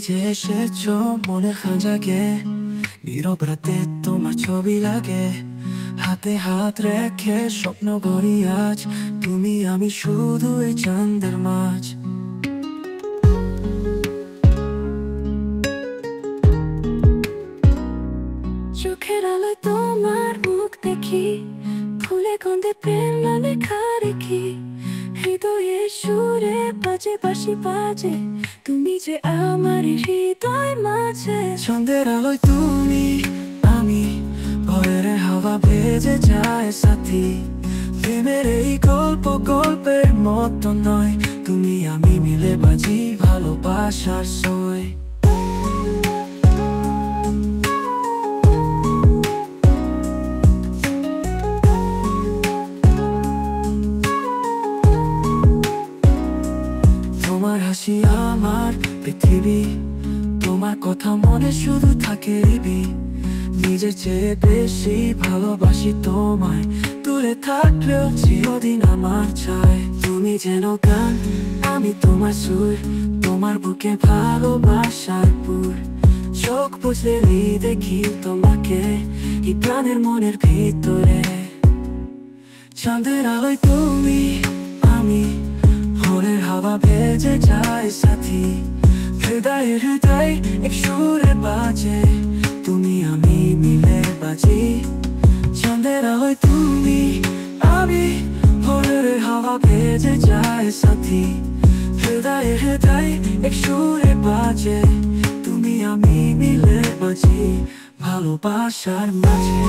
যে এসেছো মনের খাঁজাকে, নীরব রাতে তোমার ছবি লাগে, হাতে হাত রেখে স্বপ্ন গড়ি আজ, তুমি আমি শুধু এই চাঁদের মাঝ। চোখের আলোয় তোমার মুখ দেখি, ফুলে গন্ধে প্রেম লেখা রেখি, হৃদয়ে সুরে বাজে বাঁশি বাজে, তুমি যে আমার হৃদয় মাঝে। সন্ধ্যের আলোয় তুমি আমি, ভয়ের হাওয়া ভেজে যায় সাথী, প্রেমের এই গল্প গল্পের মতো নয়, তুমি আমি মিলে বাজি ভালোবাসার সই। তোমার হাসি আমার পৃথিবী, তোমার কথা মনে শুধু থাকে রবি, নিজের চেয়ে বেশি ভালোবাসি তোমায়, দূরে থাকলেও চিরদিন আমার চাই। তুমি যেন গান, আমি তোমার সুর, তোমার বুকে ভালোবাসার পুর, চোখ বুঝলেই দেখি তোমাকে এই প্রাণের মনের ভিতরে। চাঁদের আলোয় তুমি আমি, ভোরের হাওয়া ভেজে যায় সাথী, হৃদয় হৃদয় এক সুরে বাজে, তুমি আমি মিলে বাজি। চাঁদের আলোয় তুমি আমি, ভোরের হাওয়া ভেজে যায় সাথী, হৃদয় হৃদয় এক সুরে বাজে, তুমি আমি মিলে বাজি ভালোবাসার মাঝে।